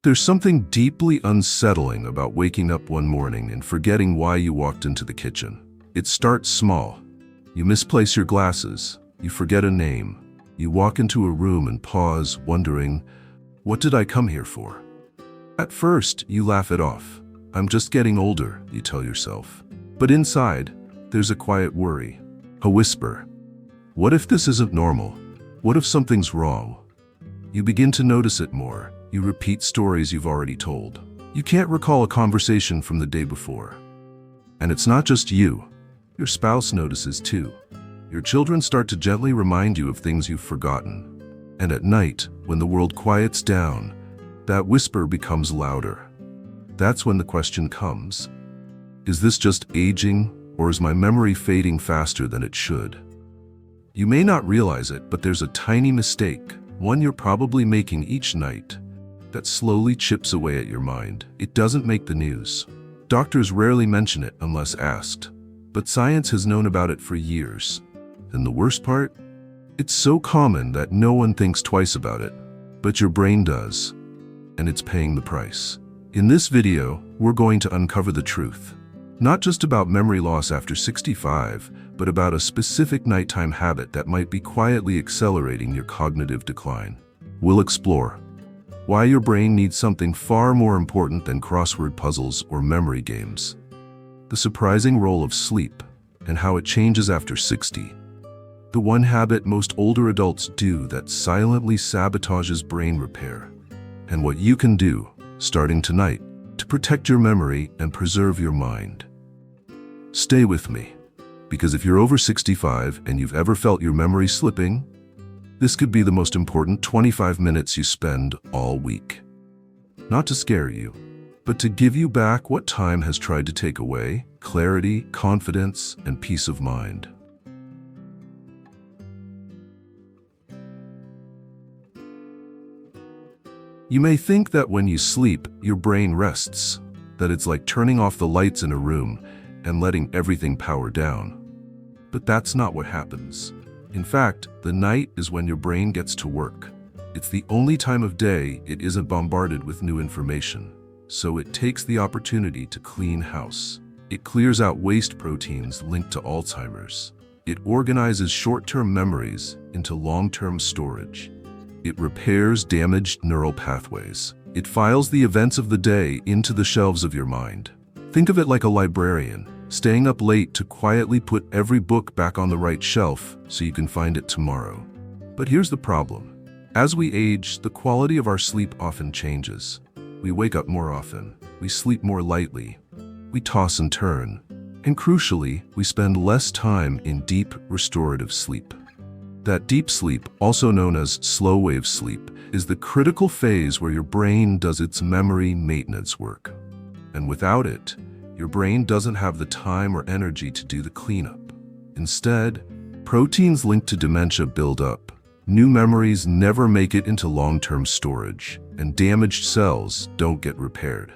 There's something deeply unsettling about waking up one morning and forgetting why you walked into the kitchen. It starts small. You misplace your glasses, you forget a name, you walk into a room and pause, wondering, what did I come here for? At first, you laugh it off. I'm just getting older, you tell yourself. But inside, there's a quiet worry, a whisper. What if this isn't normal? What if something's wrong? You begin to notice it more. You repeat stories you've already told. You can't recall a conversation from the day before. And it's not just you. Your spouse notices too. Your children start to gently remind you of things you've forgotten. And at night, when the world quiets down, that whisper becomes louder. That's when the question comes. Is this just aging, or is my memory fading faster than it should? You may not realize it, but there's a tiny mistake, one you're probably making each night, that slowly chips away at your mind. It doesn't make the news. Doctors rarely mention it unless asked, but science has known about it for years. And the worst part? It's so common that no one thinks twice about it, but your brain does, and it's paying the price. In this video, we're going to uncover the truth. Not just about memory loss after 65, but about a specific nighttime habit that might be quietly accelerating your cognitive decline. We'll explore why your brain needs something far more important than crossword puzzles or memory games, the surprising role of sleep, and how it changes after 60, the one habit most older adults do that silently sabotages brain repair, and what you can do, starting tonight, to protect your memory and preserve your mind. Stay with me, because if you're over 65 and you've ever felt your memory slipping, this could be the most important 25 minutes you spend all week. Not to scare you, but to give you back what time has tried to take away: clarity, confidence, and peace of mind. You may think that when you sleep, your brain rests, that it's like turning off the lights in a room and letting everything power down. But that's not what happens. In fact, the night is when your brain gets to work. It's the only time of day it isn't bombarded with new information. So it takes the opportunity to clean house. It clears out waste proteins linked to Alzheimer's. It organizes short-term memories into long-term storage. It repairs damaged neural pathways. It files the events of the day into the shelves of your mind. Think of it like a librarian, staying up late to quietly put every book back on the right shelf so you can find it tomorrow. But here's the problem. As we age, the quality of our sleep often changes. We wake up more often. We sleep more lightly. We toss and turn. And crucially, we spend less time in deep, restorative sleep. That deep sleep, also known as slow-wave sleep, is the critical phase where your brain does its memory maintenance work. And without it, your brain doesn't have the time or energy to do the cleanup. Instead, proteins linked to dementia build up. New memories never make it into long-term storage, and damaged cells don't get repaired.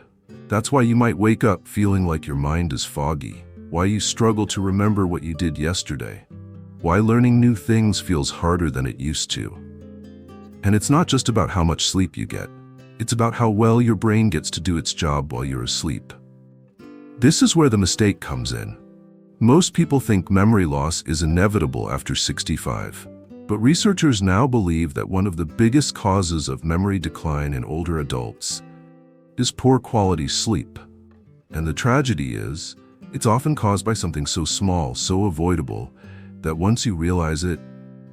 That's why you might wake up feeling like your mind is foggy, why you struggle to remember what you did yesterday, why learning new things feels harder than it used to. And it's not just about how much sleep you get. It's about how well your brain gets to do its job while you're asleep. This is where the mistake comes in. Most people think memory loss is inevitable after 65, but researchers now believe that one of the biggest causes of memory decline in older adults is poor quality sleep. And the tragedy is, it's often caused by something so small, so avoidable, that once you realize it,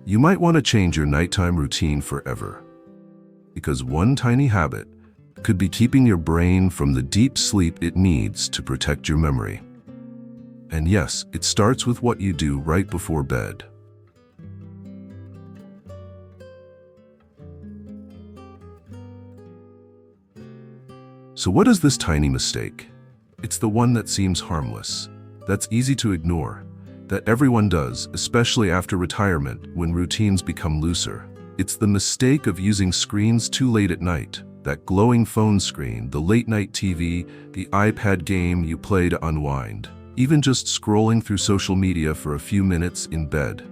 you might want to change your nighttime routine forever. Because one tiny habit could be keeping your brain from the deep sleep it needs to protect your memory. And yes, it starts with what you do right before bed. So what is this tiny mistake? It's the one that seems harmless, that's easy to ignore, that everyone does, especially after retirement when routines become looser. It's the mistake of using screens too late at night. That glowing phone screen, the late-night TV, the iPad game you play to unwind, even just scrolling through social media for a few minutes in bed.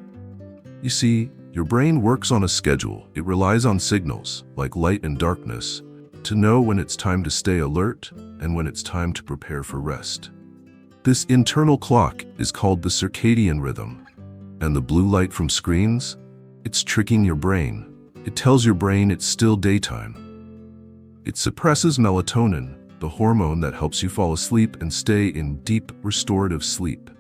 You see, your brain works on a schedule. It relies on signals, like light and darkness, to know when it's time to stay alert and when it's time to prepare for rest. This internal clock is called the circadian rhythm. And the blue light from screens? It's tricking your brain. It tells your brain it's still daytime. It suppresses melatonin, the hormone that helps you fall asleep and stay in deep, restorative sleep.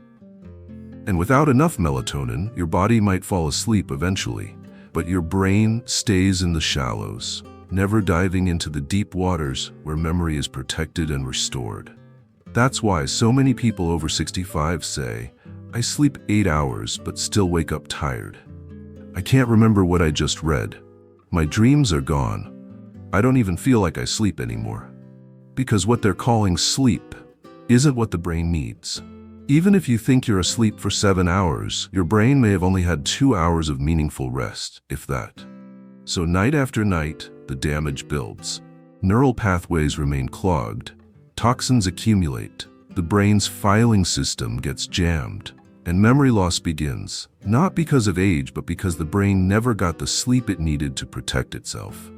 And without enough melatonin, your body might fall asleep eventually, but your brain stays in the shallows, never diving into the deep waters where memory is protected and restored. That's why so many people over 65 say, "I sleep 8 hours but still wake up tired. I can't remember what I just read. My dreams are gone. I don't even feel like I sleep anymore." Because what they're calling sleep isn't what the brain needs. Even if you think you're asleep for 7 hours, your brain may have only had 2 hours of meaningful rest, if that. So night after night, the damage builds. Neural pathways remain clogged. Toxins accumulate. The brain's filing system gets jammed. And memory loss begins, not because of age, but because the brain never got the sleep it needed to protect itself.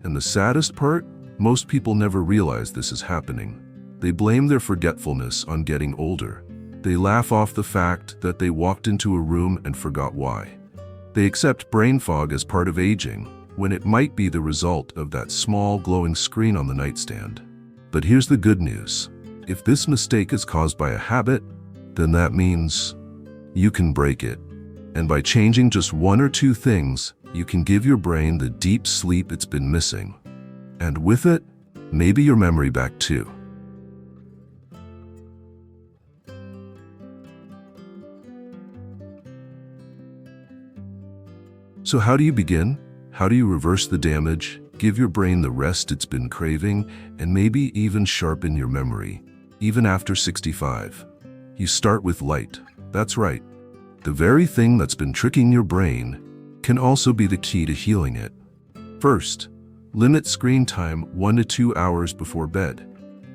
And the saddest part? Most people never realize this is happening. They blame their forgetfulness on getting older. They laugh off the fact that they walked into a room and forgot why. They accept brain fog as part of aging, when it might be the result of that small glowing screen on the nightstand. But here's the good news. If this mistake is caused by a habit, then that means you can break it. And by changing just 1 or 2 things, you can give your brain the deep sleep it's been missing. And with it, maybe your memory back too. So how do you begin? How do you reverse the damage, give your brain the rest it's been craving, and maybe even sharpen your memory, even after 65? You start with light. That's right. The very thing that's been tricking your brain can also be the key to healing it. First, limit screen time 1 to 2 hours before bed.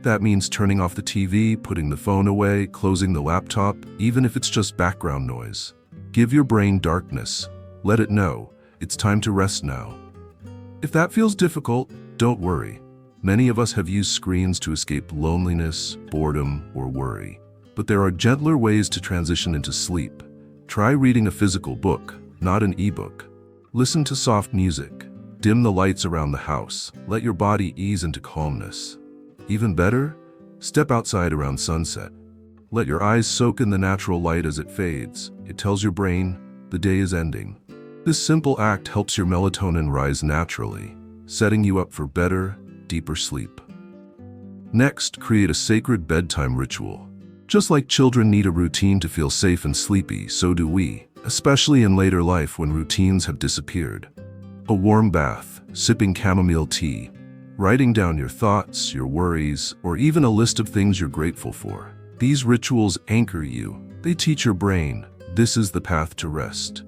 That means turning off the TV, putting the phone away, closing the laptop, even if it's just background noise. Give your brain darkness. Let it know it's time to rest now. If that feels difficult, don't worry. Many of us have used screens to escape loneliness, boredom, or worry. But there are gentler ways to transition into sleep. Try reading a physical book, not an ebook. Listen to soft music. Dim the lights around the house. Let your body ease into calmness. Even better, step outside around sunset. Let your eyes soak in the natural light as it fades. It tells your brain the day is ending. This simple act helps your melatonin rise naturally, setting you up for better, deeper sleep. Next, create a sacred bedtime ritual. Just like children need a routine to feel safe and sleepy, so do we, especially in later life when routines have disappeared. A warm bath, sipping chamomile tea, writing down your thoughts, your worries, or even a list of things you're grateful for. These rituals anchor you. They teach your brain, this is the path to rest.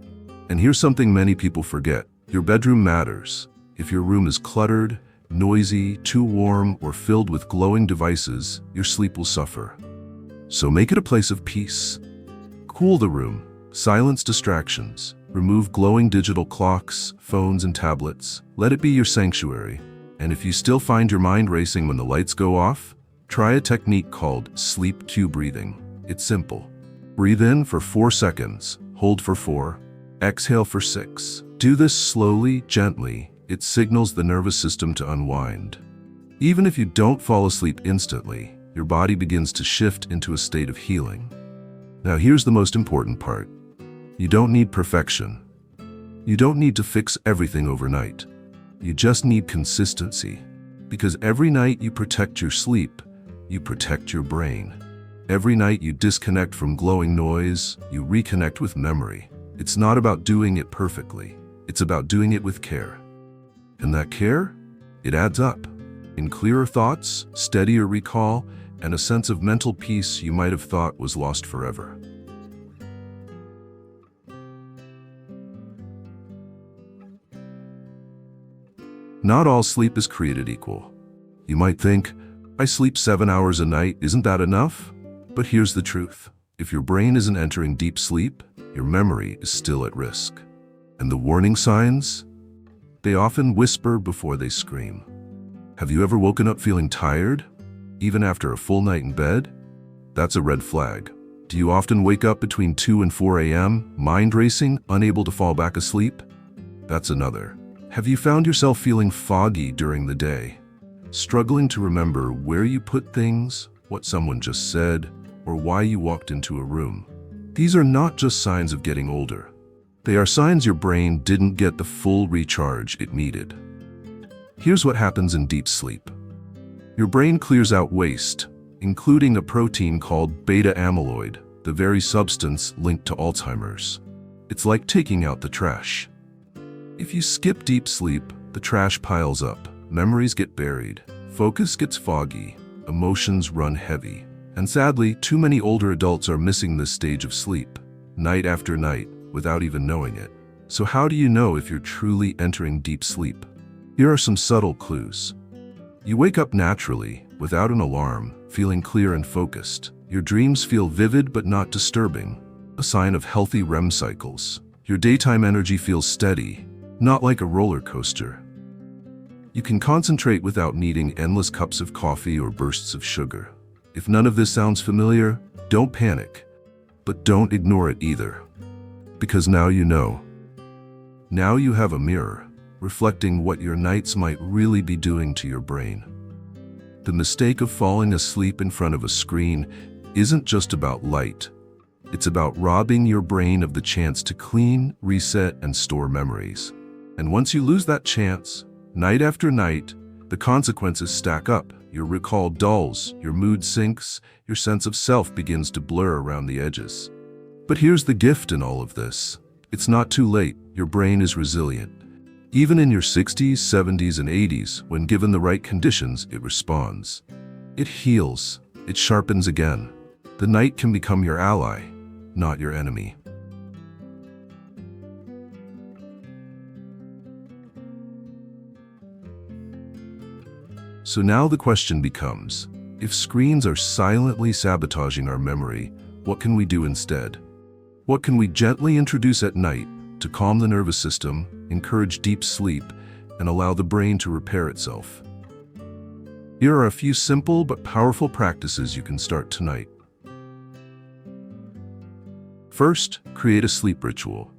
And here's something many people forget. Your bedroom matters. If your room is cluttered, noisy, too warm, or filled with glowing devices, your sleep will suffer. So make it a place of peace. Cool the room, silence distractions, remove glowing digital clocks, phones, and tablets. Let it be your sanctuary. And if you still find your mind racing when the lights go off, try a technique called sleep cue breathing. It's simple. Breathe in for 4 seconds, hold for 4, exhale for 6. Do this slowly, gently. It signals the nervous system to unwind. Even if you don't fall asleep instantly, your body begins to shift into a state of healing. Now here's the most important part. You don't need perfection. You don't need to fix everything overnight. You just need consistency. Because every night you protect your sleep, you protect your brain. Every night you disconnect from glowing noise, you reconnect with memory. It's not about doing it perfectly. It's about doing it with care. And that care, it adds up. In clearer thoughts, steadier recall, and a sense of mental peace you might have thought was lost forever. Not all sleep is created equal. You might think, I sleep 7 hours a night, isn't that enough? But here's the truth. If your brain isn't entering deep sleep, your memory is still at risk. And the warning signs? They often whisper before they scream. Have you ever woken up feeling tired, even after a full night in bed? That's a red flag. Do you often wake up between 2 and 4 a.m., mind racing, unable to fall back asleep? That's another. Have you found yourself feeling foggy during the day, struggling to remember where you put things, what someone just said, or why you walked into a room? These are not just signs of getting older. They are signs your brain didn't get the full recharge it needed. Here's what happens in deep sleep. Your brain clears out waste, including a protein called beta amyloid, the very substance linked to Alzheimer's. It's like taking out the trash. If you skip deep sleep, the trash piles up, memories get buried, focus gets foggy, emotions run heavy. And sadly, too many older adults are missing this stage of sleep, night after night, without even knowing it. So how do you know if you're truly entering deep sleep? Here are some subtle clues. You wake up naturally, without an alarm, feeling clear and focused. Your dreams feel vivid but not disturbing, a sign of healthy REM cycles. Your daytime energy feels steady, not like a roller coaster. You can concentrate without needing endless cups of coffee or bursts of sugar. If none of this sounds familiar, don't panic, but don't ignore it either. Because now you know. Now you have a mirror, reflecting what your nights might really be doing to your brain. The mistake of falling asleep in front of a screen isn't just about light. It's about robbing your brain of the chance to clean, reset, and store memories. And once you lose that chance, night after night, the consequences stack up. Your recall dulls, your mood sinks, your sense of self begins to blur around the edges. But here's the gift in all of this. It's not too late. Your brain is resilient. Even in your 60s, 70s, and 80s, when given the right conditions, it responds. It heals. It sharpens again. The night can become your ally, not your enemy. So now the question becomes, if screens are silently sabotaging our memory, what can we do instead? What can we gently introduce at night to calm the nervous system, encourage deep sleep, and allow the brain to repair itself? Here are a few simple but powerful practices you can start tonight. First, create a sleep ritual.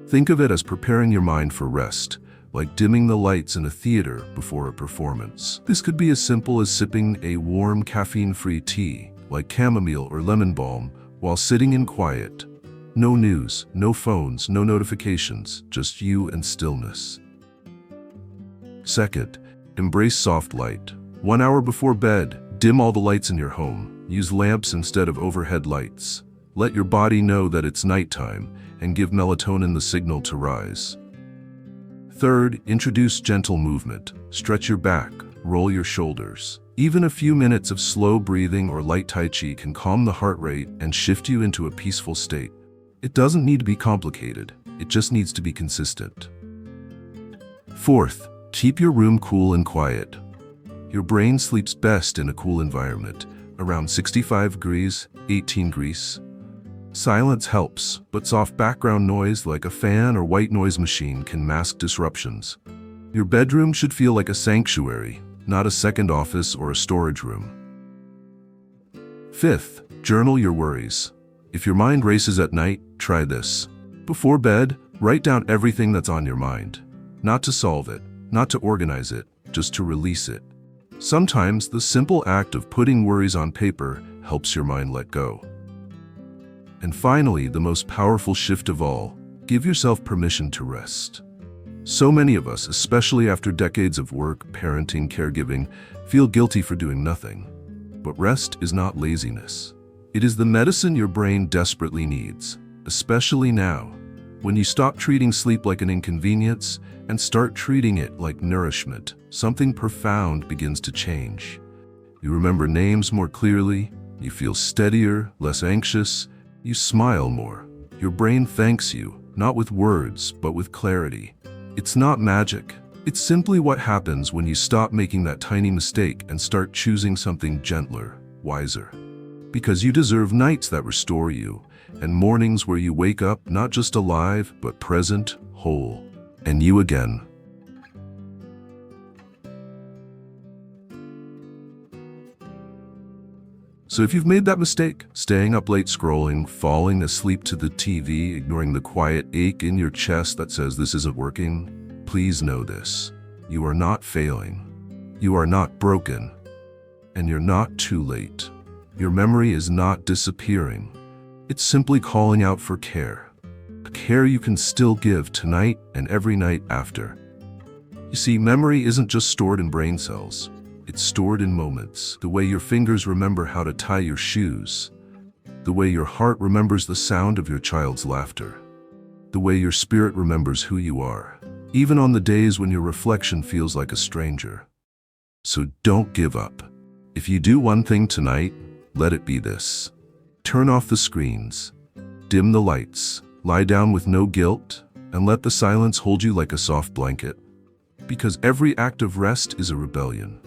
Think of it as preparing your mind for rest, like dimming the lights in a theater before a performance. This could be as simple as sipping a warm caffeine-free tea, like chamomile or lemon balm, while sitting in quiet. No news, no phones, no notifications, just you and stillness. Second, embrace soft light. 1 hour before bed, dim all the lights in your home. Use lamps instead of overhead lights. Let your body know that it's nighttime and give melatonin the signal to rise. Third, introduce gentle movement. Stretch your back, roll your shoulders. Even a few minutes of slow breathing or light Tai Chi can calm the heart rate and shift you into a peaceful state. It doesn't need to be complicated, it just needs to be consistent. Fourth, keep your room cool and quiet. Your brain sleeps best in a cool environment, around 65 degrees, 18 degrees. Silence helps, but soft background noise like a fan or white noise machine can mask disruptions. Your bedroom should feel like a sanctuary, not a second office or a storage room. Fifth, journal your worries. If your mind races at night, try this. Before bed, write down everything that's on your mind. Not to solve it, not to organize it, just to release it. Sometimes the simple act of putting worries on paper helps your mind let go. And finally, the most powerful shift of all, give yourself permission to rest. So many of us, especially after decades of work, parenting, caregiving, feel guilty for doing nothing. But rest is not laziness. It is the medicine your brain desperately needs, especially now, when you stop treating sleep like an inconvenience and start treating it like nourishment. Something profound begins to change. You remember names more clearly, you feel steadier, less anxious, you smile more. Your brain thanks you, not with words, but with clarity. It's not magic. It's simply what happens when you stop making that tiny mistake and start choosing something gentler, wiser. Because you deserve nights that restore you, and mornings where you wake up not just alive, but present, whole, and you again. So if you've made that mistake, staying up late scrolling, falling asleep to the TV, ignoring the quiet ache in your chest that says this isn't working, please know this. You are not failing. You are not broken. And you're not too late. Your memory is not disappearing. It's simply calling out for care. A care you can still give tonight and every night after. You see, memory isn't just stored in brain cells. It's stored in moments. The way your fingers remember how to tie your shoes. The way your heart remembers the sound of your child's laughter. The way your spirit remembers who you are, even on the days when your reflection feels like a stranger. So don't give up. If you do one thing tonight, let it be this. Turn off the screens. Dim the lights. Lie down with no guilt, and let the silence hold you like a soft blanket. Because every act of rest is a rebellion.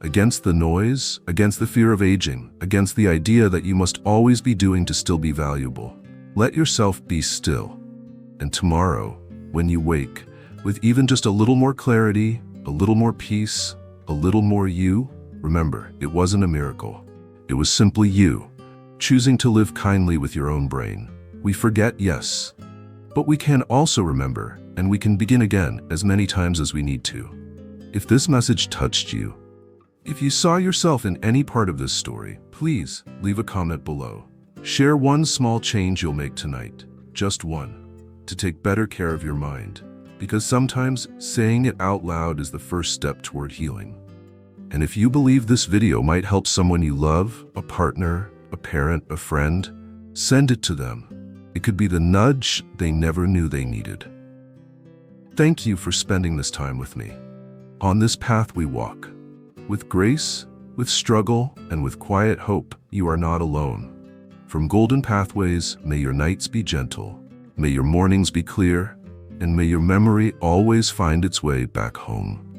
Against the noise, against the fear of aging, against the idea that you must always be doing to still be valuable. Let yourself be still. And tomorrow, when you wake, with even just a little more clarity, a little more peace, a little more you, remember, it wasn't a miracle. It was simply you, choosing to live kindly with your own brain. We forget, yes, but we can also remember, and we can begin again as many times as we need to. If this message touched you, if you saw yourself in any part of this story, please leave a comment below. Share one small change you'll make tonight, just one, to take better care of your mind. Because sometimes saying it out loud is the first step toward healing. And if you believe this video might help someone you love, a partner, a parent, a friend, send it to them. It could be the nudge they never knew they needed. Thank you for spending this time with me. On this path we walk. With grace, with struggle, and with quiet hope, you are not alone. From Golden Pathways, may your nights be gentle, may your mornings be clear, and may your memory always find its way back home.